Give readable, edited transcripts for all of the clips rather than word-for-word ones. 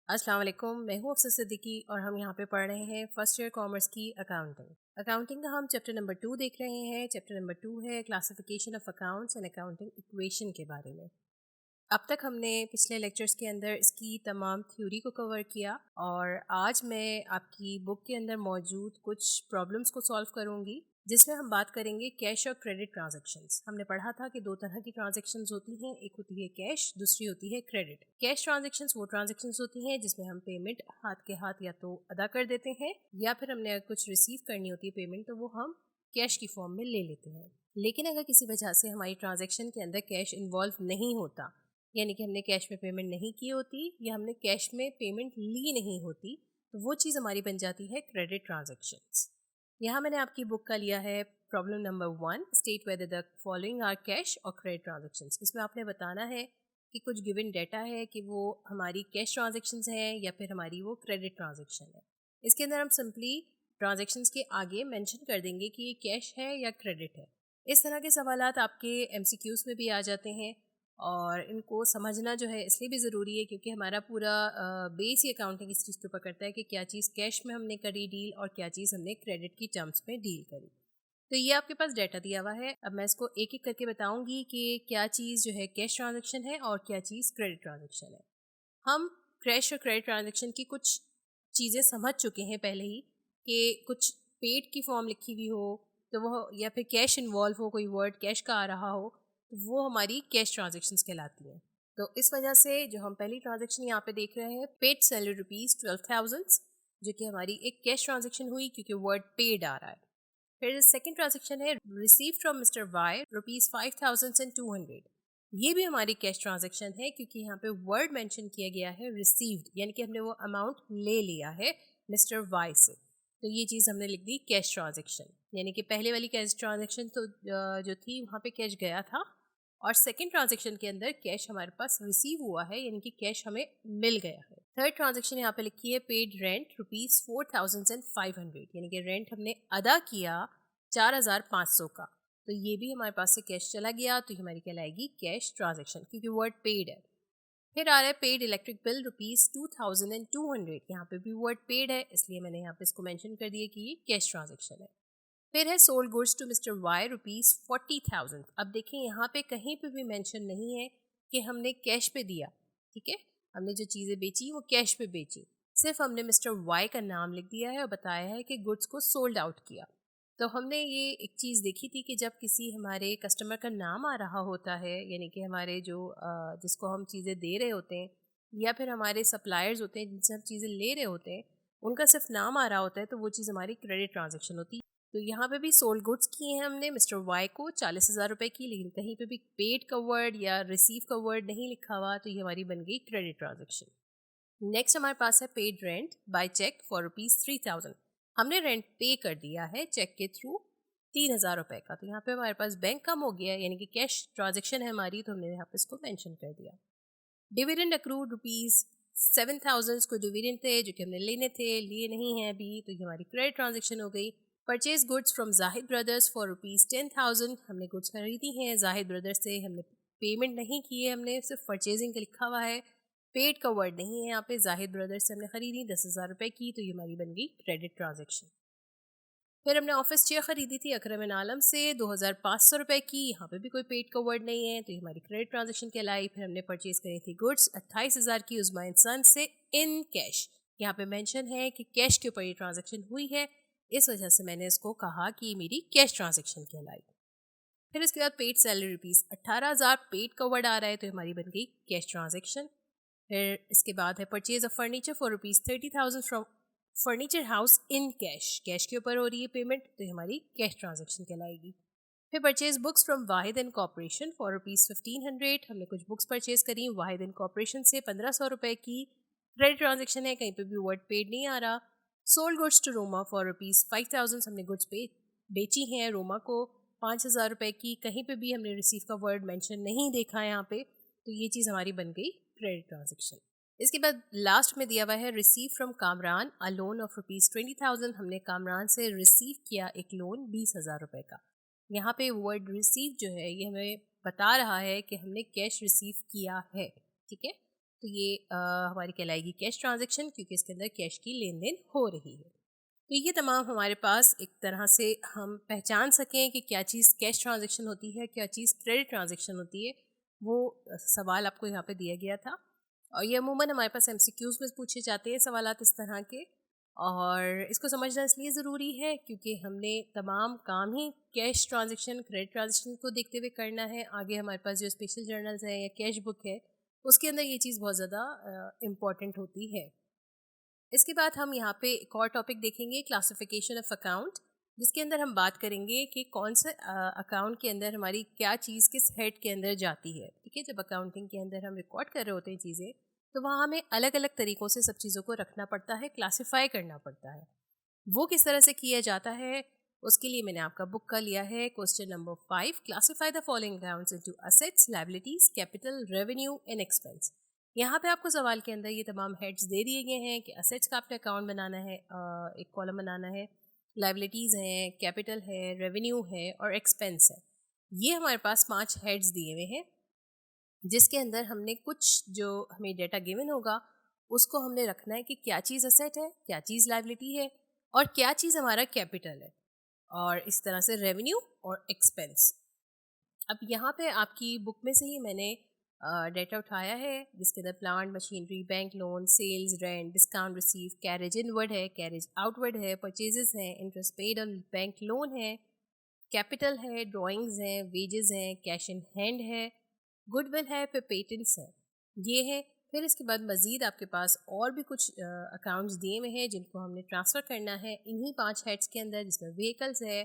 अस्सलाम वालेकुम। मैं हूँ अफसर सिद्दीकी और हम यहाँ पे पढ़ रहे हैं फर्स्ट ईयर कॉमर्स की अकाउंटिंग। अकाउंटिंग का हम चैप्टर नंबर 2 देख रहे हैं। चैप्टर नंबर 2 है classification of accounts and accounting equation के बारे में। अब तक हमने पिछले लेक्चर्स के अंदर इसकी तमाम थ्योरी को कवर किया और आज मैं आपकी बुक के अंदर मौजूद कुछ प्रॉब्लम्स को सॉल्व करूंगी, जिसमें हम बात करेंगे कैश और क्रेडिट ट्रांजैक्शंस। हमने पढ़ा था कि दो तरह की ट्रांजैक्शंस होती हैं, एक होती है कैश, दूसरी होती है क्रेडिट। कैश ट्रांजैक्शंस वो ट्रांजैक्शंस होती हैं जिसमें हम पेमेंट हाथ के हाथ या तो अदा कर देते हैं या फिर हमने अगर कुछ रिसीव करनी होती है पेमेंट तो वो हम कैश की फॉर्म में ले लेते हैं। लेकिन अगर किसी वजह से हमारी ट्रांजैक्शन के अंदर कैश इन्वॉल्व नहीं होता, यानी कि हमने कैश में पेमेंट नहीं की होती या हमने कैश में पेमेंट ली नहीं होती, तो वो चीज़ हमारी बन जाती है क्रेडिट ट्रांजैक्शंस। यहाँ मैंने आपकी बुक का लिया है problem number 1, state whether the following are cash और क्रेडिट ट्रांजैक्शंस। इसमें आपने बताना है कि कुछ गिवन डेटा है कि वो हमारी कैश ट्रांजैक्शंस हैं या फिर हमारी वो क्रेडिट ट्रांजैक्शन है। इसके अंदर हम सिंपली ट्रांजैक्शंस के आगे मेंशन कर देंगे कि ये कैश है या क्रेडिट है। इस तरह के सवालात आपके एमसीक्यूज में भी आ जाते हैं और इनको समझना जो है इसलिए भी ज़रूरी है क्योंकि हमारा पूरा बेस ही अकाउंटिंग इस चीज़ के ऊपर करता है कि क्या चीज़ कैश में हमने करी डील और क्या चीज़ हमने क्रेडिट की टर्म्स में डील करी। तो ये आपके पास डाटा दिया हुआ है। अब मैं इसको एक एक करके बताऊंगी कि क्या चीज़ जो है कैश ट्रांजेक्शन है और क्या चीज़ क्रेडिट ट्रांजेक्शन है। हम कैश और क्रेडिट ट्रांजेक्शन की कुछ चीज़ें समझ चुके हैं पहले ही कि कुछ पेड की फॉर्म लिखी हुई हो तो वो, या फिर कैश इन्वॉल्व हो, कोई वर्ड कैश का आ रहा हो, तो वो हमारी कैश ट्रांजेक्शन्स कहलाती हैं। तो इस वजह से जो हम पहली ट्रांजेक्शन यहाँ पे देख रहे हैं, पेड सैलरी रुपीज़ 12,000, जो कि हमारी एक कैश ट्रांजेक्शन हुई क्योंकि वर्ड पेड आ रहा है। फिर सेकंड ट्रांजेक्शन है receive from Mr Y rupees 5,200। ये भी हमारी कैश ट्रांजेक्शन है क्योंकि यहाँ पे वर्ड मेंशन किया गया है रिसीव्ड, यानी कि हमने वो अमाउंट ले लिया है मिस्टर वाई से। तो ये चीज़ हमने लिख दी कैश ट्रांजेक्शन, यानी कि पहले वाली कैश ट्रांजेक्शन तो जो थी वहाँ पे कैश गया था और सेकंड ट्रांजेक्शन के अंदर कैश हमारे पास रिसीव हुआ है, यानी कि कैश हमें मिल गया है। थर्ड ट्रांजेक्शन यहाँ पे लिखी है पेड रेंट रुपीज़ 4,500, यानी कि रेंट हमने अदा किया 4,500 का। तो ये भी हमारे पास से कैश चला गया, तो ये हमारी कहलाएगी कैश ट्रांजेक्शन क्योंकि वर्ड पेड है। फिर आ रहा है पेड इलेक्ट्रिक बिल रुपीज़ 2,200। यहाँ पे भी वर्ड पेड है, इसलिए मैंने यहाँ पे इसको मेंशन कर दिया कि ये कैश ट्रांजेक्शन है। फिर है sold goods to Mr Y rupees 40,000। अब देखिए यहाँ पे कहीं पे भी मेंशन नहीं है कि हमने कैश पे दिया, ठीक है। हमने जो चीज़ें बेची वो कैश पे बेची, सिर्फ हमने मिस्टर वाई का नाम लिख दिया है और बताया है कि गुड्स को सोल्ड आउट किया। तो हमने ये एक चीज़ देखी थी कि जब किसी हमारे कस्टमर का नाम आ रहा होता है, यानी कि हमारे जो जिसको हम चीज़ें दे रहे होते हैं या फिर हमारे सप्लायर्स होते हैं जिनसे हम चीज़ें ले रहे होते हैं, उनका सिर्फ नाम आ रहा होता है, तो वो चीज़ हमारी क्रेडिट ट्रांजेक्शन होती है। तो यहाँ पे भी सोल्ड गुड्स किए हैं हमने मिस्टर वाई को 40,000 रुपये की, लेकिन कहीं पे भी पेड का वर्ड या रिसीव का वर्ड नहीं लिखा हुआ, तो ये हमारी बन गई क्रेडिट ट्रांजेक्शन। नेक्स्ट हमारे पास है paid rent by cheque for rupees 3,000। हमने रेंट पे कर दिया है चेक के थ्रू 3,000 रुपये का, तो यहाँ पे हमारे पास बैंक कम हो गया है, यानी कि कैश ट्रांजेक्शन है हमारी, तो हमने यहाँ पे इसको मेंशन कर दिया। डिविडेंड अक्रूड रुपीज़ 7,000 को डिविडेंड थे जो कि हमने लेने थे, लिए नहीं हैं अभी, तो ये हमारी क्रेडिट ट्रांजेक्शन हो गई। Purchase goods from Zahid brothers for rupees 10,000। हमने गुड्स खरीदी हैं जाहिद ब्रदर्स से, हमने पेमेंट नहीं की है, हमने सिर्फ परचेजिंग का लिखा हुआ है, पेड का वर्ड नहीं है यहाँ पे। जाहिद ब्रदर्स से हमने खरीदी 10,000 रुपये की, तो ये हमारी बन गई क्रेडिट ट्रांजेक्शन। फिर हमने ऑफिस चेयर खरीदी थी अकरम एंड आलम से 2,500 रुपये की, यहाँ पे भी कोई पेड का वर्ड नहीं है, तो ये हमारी क्रेडिट ट्रांजेक्शन कहलाई। फिर हमने परचेज करी थी गुड्स 28,000 की उस्मा एंड सन से इन कैश। यहाँ पे मेंशन है कि कैश के ऊपर ये ट्रांजेक्शन हुई है, इस वजह से मैंने इसको कहा कि मेरी कैश ट्रांजेक्शन कहलाई। फिर इसके बाद पेड सैलरी रुपीज़ 18,000, पेड का वर्ड आ रहा है, तो हमारी बन गई कैश ट्रांजेक्शन। फिर इसके बाद है purchase of furniture for rupees 30,000 from furniture house in cash. Cash के ऊपर हो रही है पेमेंट, तो ये हमारी कैश ट्रांजेक्शन कहलाएगी। फिर purchase books from Wahid and corporation for rupees 1,500। हमने कुछ बुक्स परचेज करी वाहिद एंड कॉर्पोरेशन से 1,500 रुपये की, क्रेडिट ट्रांजेक्शन है, कहीं पे भी वर्ड पेड नहीं आ रहा। Sold goods to Roma for rupees 5,000। हमने गुड्स पे बेची हैं रोमा को 5,000 रुपये की, कहीं पे भी हमने रिसीव का वर्ड मेंशन नहीं देखा है यहाँ पे, तो ये चीज़ हमारी बन गई क्रेडिट ट्रांजेक्शन। इसके बाद लास्ट में दिया हुआ है receive from Kamran a loan of rupees 20,000। हमने कामरान से रिसीव किया एक लोन 20,000 रुपये का। यहाँ पे वर्ड रिसीव जो है ये हमें बता रहा है कि हमने कैश रिसीव किया है, ठीक है। तो ये हमारी कहलाएगी कैश ट्रांजैक्शन, क्योंकि इसके अंदर कैश की लेन देन हो रही है। तो ये तमाम हमारे पास एक तरह से हम पहचान सकें कि क्या चीज़ कैश ट्रांजैक्शन होती है, क्या चीज़ क्रेडिट ट्रांजैक्शन होती है, वो सवाल आपको यहाँ पे दिया गया था। और ये अमूमन हमारे पास एमसीक्यूज़ में पूछे जाते हैं सवालात इस तरह के। और इसको समझना इसलिए ज़रूरी है क्योंकि हमने तमाम काम ही कैश ट्रांजैक्शन, क्रेडिट ट्रांजैक्शन को देखते हुए करना है। आगे हमारे पास जो स्पेशल जर्नल्स हैं या कैश बुक है, उसके अंदर ये चीज़ बहुत ज़्यादा इम्पॉर्टेंट होती है। इसके बाद हम यहाँ पे एक और टॉपिक देखेंगे, क्लासिफिकेशन ऑफ अकाउंट, जिसके अंदर हम बात करेंगे कि कौन से अकाउंट के अंदर हमारी क्या चीज़ किस हेड के अंदर जाती है। ठीक है, जब अकाउंटिंग के अंदर हम रिकॉर्ड कर रहे होते हैं चीज़ें, तो वहाँ हमें अलग अलग तरीक़ों से सब चीज़ों को रखना पड़ता है, क्लासीफाई करना पड़ता है। वो किस तरह से किया जाता है, उसके लिए मैंने आपका बुक का लिया है question number 5, classify the following accounts into assets, liabilities, capital, revenue and expense. यहाँ पे आपको सवाल के अंदर ये तमाम हेड्स दे दिए गए हैं कि असेट्स का आपने अकाउंट बनाना है, एक कॉलम बनाना है, लायबिलिटीज़ हैं, कैपिटल है, रेवेन्यू है और एक्सपेंस है। ये हमारे पास 5 हेड्स दिए हुए हैं, जिसके अंदर हमने कुछ जो हमें डेटा गिवन होगा उसको हमने रखना है कि क्या चीज़ असेट है, क्या चीज़ लायबिलिटी है और क्या चीज़ हमारा कैपिटल है, और इस तरह से रेवेन्यू और एक्सपेंस। अब यहाँ पे आपकी बुक में से ही मैंने डेटा उठाया है, जिसके अंदर plant machinery, bank loan, sales, rent, discount receive, carriage inward है, कैरेज आउटवर्ड है, परचेजेस हैं, इंटरेस्ट पेड और बैंक लोन है, कैपिटल है, ड्राइंग्स हैं, वेजेस हैं, कैश इन हैंड है, गुडविल है, फिर पेटेंट्स हैं, ये है। फिर इसके बाद मज़ीद आपके पास और भी कुछ अकाउंट्स दिए हुए हैं जिनको हमने ट्रांसफ़र करना है इन्हीं 5 हेड्स के अंदर, जिसमें व्हीकल्स है,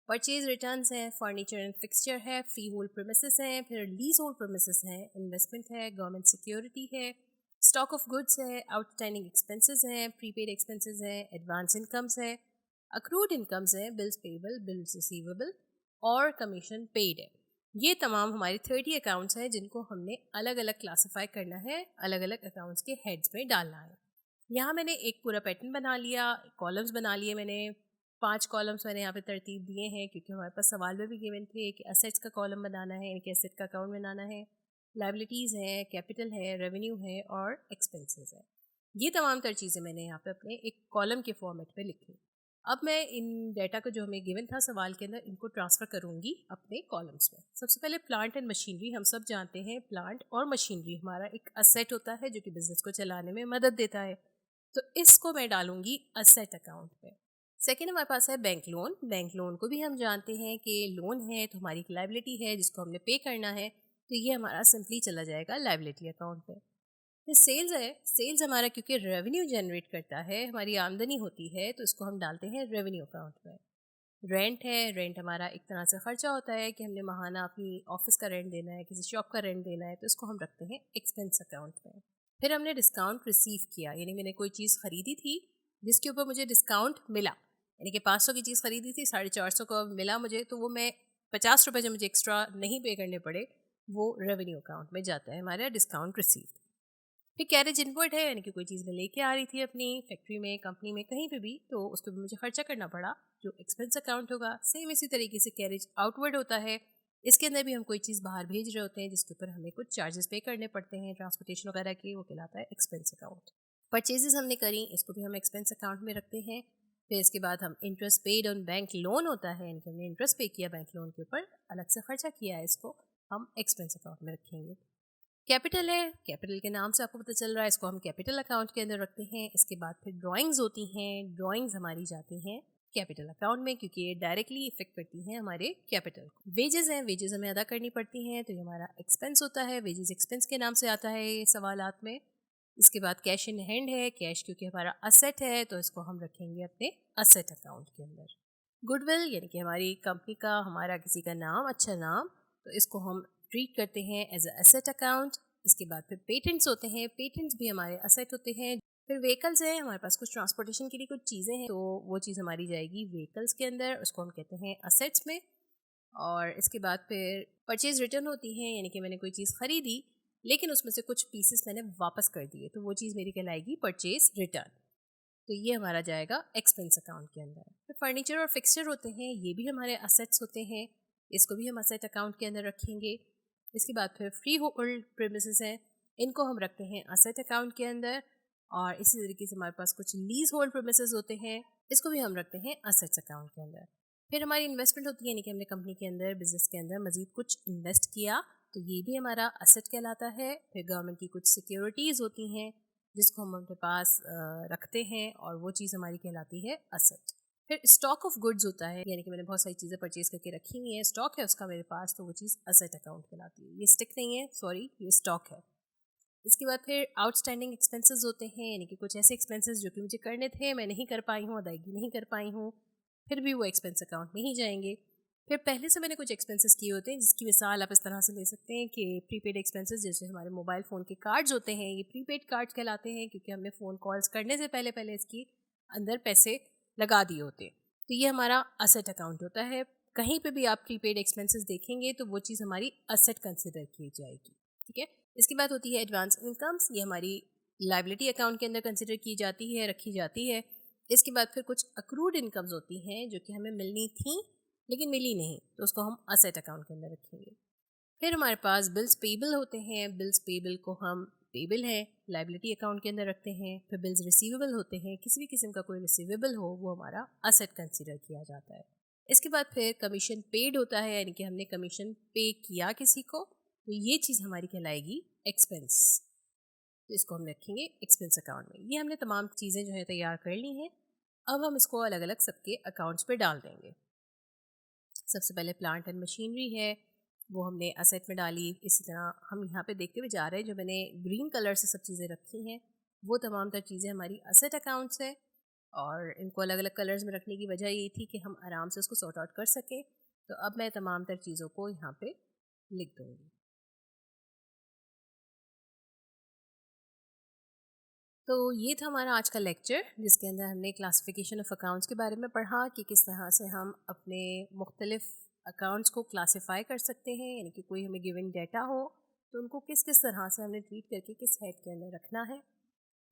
परचेज रिटर्न्स हैं, फर्नीचर एंड फिक्सचर है, फ्री होल्ड प्रीमिसेस हैं, फिर लीज होल्ड प्रीमिसेस हैं, इन्वेस्टमेंट है, गवर्नमेंट सिक्योरिटी है, स्टॉक ऑफ गुड्स है, आउटस्टैंडिंग एक्सपेंसेस हैं, प्रीपेड एक्सपेंसेस हैं, एडवांस इनकम्स है, अक्रूड इनकम्स हैं, बिल्स पेबल, बिल्स रिसीवेबल और कमीशन पेड है। ये तमाम हमारे 30 अकाउंट्स हैं जिनको हमने अलग अलग क्लासीफाई करना है, अलग अलग अकाउंट्स के हेड्स में डालना है। यहाँ मैंने एक पूरा पैटर्न बना लिया, कॉलम्स बना लिए मैंने, 5 कॉलम्स मैंने यहाँ पे तरतीब दिए हैं क्योंकि हमारे पास सवाल में भी गिवन थे कि असेट्स का कॉलम बनाना है, कि असेट का अकाउंट बनाना है, लाइबिलिटीज़ है, कैपिटल है, रेवेन्यू है और एक्सपेंसेस है। ये तमाम तर चीज़ें मैंने यहाँ पे अपने एक कॉलम के फॉर्मेट में लिखी। अब मैं इन डेटा को जो हमें गिवन था सवाल के अंदर, इनको ट्रांसफ़र करूँगी अपने कॉलम्स में। सबसे पहले प्लांट एंड मशीनरी, हम सब जानते हैं प्लांट और मशीनरी हमारा एक असेट होता है जो कि बिज़नेस को चलाने में मदद देता है, तो इसको मैं डालूंगी असेट अकाउंट में। सेकेंड हमारे पास है बैंक लोन। बैंक लोन को भी हम जानते हैं कि लोन है तो हमारी एक लाइबिलिटी है जिसको हमने पे करना है, तो ये हमारा सिंपली चला जाएगा लाइबिलिटी अकाउंट में। फिर सेल्स है, सेल्स हमारा क्योंकि रेवेन्यू जनरेट करता है, हमारी आमदनी होती है, तो इसको हम डालते हैं रेवेन्यू अकाउंट में। रेंट है, रेंट हमारा एक तरह से खर्चा होता है कि हमने माहाना अपनी ऑफिस का रेंट देना है, किसी शॉप का रेंट देना है, तो इसको हम रखते हैं एक्सपेंस अकाउंट में। फिर हमने डिस्काउंट रिसीव किया, यानी मैंने कोई चीज़ ख़रीदी थी जिसके ऊपर मुझे डिस्काउंट मिला, यानी कि 500 की चीज़ ख़रीदी थी, 450 का मिला मुझे, तो वो मैं 50 रुपये जो मुझे एक्स्ट्रा नहीं पे करने पड़े, वो रेवेन्यू अकाउंट में जाता है हमारा डिस्काउंट रिसीव। फिर कैरेज इनवर्ड है, यानी कि कोई चीज़ मैं लेके आ रही थी अपनी फैक्ट्री में, कंपनी में, कहीं पे भी, तो उसके ऊपर मुझे खर्चा करना पड़ा, जो एक्सपेंस अकाउंट होगा। सेम इसी तरीके से कैरेज आउटवर्ड होता है, इसके अंदर भी हम कोई चीज़ बाहर भेज रहे होते हैं जिसके ऊपर हमें कुछ चार्जेस पे करने पड़ते हैं ट्रांसपोर्टेशन वगैरह के, वो कहलाता है एक्सपेंस अकाउंट। परचेजेस हमने करी, इसको भी हम एक्सपेंस अकाउंट में रखते हैं। फिर इसके बाद हम interest paid on bank loan होता है, यानी कि हमने इंटरेस्ट पे किया बैंक लोन के ऊपर, अलग से खर्चा किया है, इसको हम एक्सपेंस अकाउंट में रखेंगे। कैपिटल है, कैपिटल के नाम से आपको पता चल रहा है, इसको हम कैपिटल अकाउंट के अंदर रखते हैं। इसके बाद फिर ड्राइंग्स होती हैं, ड्राइंग्स हमारी जाती हैं कैपिटल अकाउंट में क्योंकि ये डायरेक्टली इफेक्ट करती हैं हमारे कैपिटल को। वेजेस हैं, वेजेस हमें अदा करनी पड़ती हैं, तो ये हमारा एक्सपेंस होता है, वेजेस एक्सपेंस के नाम से आता है ये सवालात में। इसके बाद कैश इन हैंड है, कैश क्योंकि हमारा असेट है, तो इसको हम रखेंगे अपने असेट अकाउंट के अंदर। गुडविल यानी कि हमारी कंपनी का, हमारा किसी का नाम, अच्छा नाम, तो इसको हम ट्रीट करते हैं एज अ एसेट अकाउंट। इसके बाद फिर पेटेंट्स होते हैं, पेटेंट्स भी हमारे असेट होते हैं। फिर व्हीकल्स हैं, हमारे पास कुछ ट्रांसपोर्टेशन के लिए कुछ चीज़ें हैं, तो वो चीज़ हमारी जाएगी व्हीकल्स के अंदर, उसको हम कहते हैं असेट्स में। और इसके बाद फिर परचेज रिटर्न होती है, यानी कि मैंने कोई चीज़ ख़रीदी लेकिन उसमें से कुछ पीसेस मैंने वापस कर दिए, तो वो चीज़ मेरी कहलाएगी परचेज रिटर्न, तो ये हमारा जाएगा एक्सपेंस अकाउंट के अंदर। फिर फर्नीचर और फिक्सचर होते हैं, ये भी हमारे असेट्स होते हैं, इसको भी हम असेट अकाउंट के अंदर रखेंगे। इसके बाद फिर फ्री होल्ड प्रीमिसेस हैं, इनको हम रखते हैं असेट अकाउंट के अंदर। और इसी तरीके से हमारे पास कुछ लीज होल्ड प्रोमिसेस होते हैं, इसको भी हम रखते हैं असेट्स अकाउंट के अंदर। फिर हमारी इन्वेस्टमेंट होती है, यानी कि हमने कंपनी के अंदर, बिजनेस के अंदर मजीद कुछ इन्वेस्ट किया, तो ये भी हमारा असेट कहलाता है। फिर गवर्नमेंट की कुछ सिक्योरिटीज़ होती हैं जिसको हम अपने पास रखते हैं, और वो चीज़ हमारी कहलाती है असेट। फिर स्टॉक ऑफ गुड्स होता है, यानी कि मैंने बहुत सारी चीज़ें परचेज करके रखी हुई हैं, स्टॉक है उसका मेरे पास, तो वो चीज़ असेट अकाउंट कहलाती है। ये स्टिक नहीं है, सॉरी, ये स्टॉक है। इसके बाद फिर आउटस्टैंडिंग एक्सपेंसेस होते हैं, यानी कि कुछ ऐसे एक्सपेंसेस जो कि मुझे करने थे, मैं नहीं कर पाई हूँ, अदायगी नहीं कर पाई हूँ, फिर भी वो एक्सपेंस अकाउंट में ही जाएंगे। फिर पहले से मैंने कुछ एक्सपेंसेस किए होते हैं, जिसकी मिसाल आप इस तरह से ले सकते हैं कि प्रीपेड एक्सपेंसेस, जैसे हमारे मोबाइल फ़ोन के कार्ड्स होते हैं, ये प्रीपेड कार्ड्स कहलाते हैं, क्योंकि हमने फ़ोन कॉल्स करने से पहले पहले इसकी अंदर पैसे लगा दिए होते हैं। तो ये हमारा असेट अकाउंट होता है। कहीं पे भी आप प्रीपेड एक्सपेंसेस देखेंगे तो वो चीज़ हमारी असेट कंसिडर की जाएगी। ठीक है। इसके बाद होती है एडवांस इनकम्स, ये हमारी लाइबिलिटी अकाउंट के अंदर कंसिडर की जाती है, रखी जाती है। इसके बाद फिर कुछ अक्रूड इनकम्स होती हैं जो कि हमें मिलनी थी लेकिन मिली नहीं, तो उसको हम असेट अकाउंट के अंदर रखेंगे। फिर हमारे पास बिल्स पेबल होते हैं, बिल्स पेबल को हम पेबल है लाइबिलिटी अकाउंट के अंदर रखते हैं। फिर बिल्स रिसीवेबल होते हैं, किसी भी किस्म का कोई रिसीवेबल हो वो हमारा असेट कंसिडर किया जाता है। इसके बाद फिर कमीशन पेड होता है, यानी कि हमने कमीशन पे किया किसी को, तो ये चीज़ हमारी कहलाएगी एक्सपेंस, तो इसको हम रखेंगे एक्सपेंस अकाउंट में। ये हमने तमाम चीज़ें जो है तैयार कर ली हैं। अब हम इसको अलग अलग सबके अकाउंट्स पे डाल देंगे। सबसे पहले प्लांट एंड मशीनरी है, वो हमने असेट में डाली। इसी तरह हम यहाँ पे देखते हुए जा रहे हैं, जो मैंने ग्रीन कलर से सब चीज़ें रखी हैं वो तमाम तर चीज़ें हमारी असेट अकाउंट्स है। और इनको अलग अलग कलर्स में रखने की वजह ये थी कि हम आराम से उसको सॉर्ट आउट कर सकें। तो अब मैं तमाम तर चीज़ों को यहाँ पे लिख दूँगी। तो ये था हमारा आज का लेक्चर, जिसके अंदर हमने क्लासिफिकेशन ऑफ अकाउंट्स के बारे में पढ़ा कि किस तरह से हम अपने मुख्तलिफ अकाउंट्स को क्लासिफाई कर सकते हैं, यानी कि कोई हमें गिवन डाटा हो तो उनको किस किस तरह से हमने ट्रीट करके किस हेड के अंदर रखना है।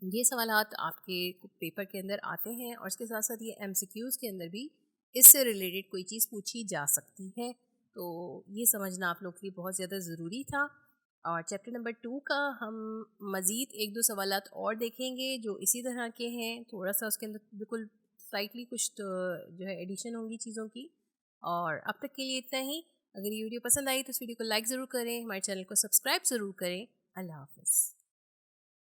ये सवालात आपके पेपर के अंदर आते हैं, और इसके साथ साथ ये एमसीक्यूज़ के अंदर भी इससे रिलेटेड कोई चीज़ पूछी जा सकती है। तो ये समझना आप लोग के लिए बहुत ज़्यादा ज़रूरी था। और चैप्टर नंबर 2 का हम मज़ीद एक दो सवालात और देखेंगे जो इसी तरह के हैं, थोड़ा सा उसके अंदर बिल्कुल स्लाइटली कुछ तो जो है एडिशन होंगी चीज़ों की। और अब तक के लिए इतना ही। अगर ये वीडियो पसंद आई तो इस वीडियो को लाइक ज़रूर करें, हमारे चैनल को सब्सक्राइब ज़रूर करें। अल्लाह हाफ़िज़।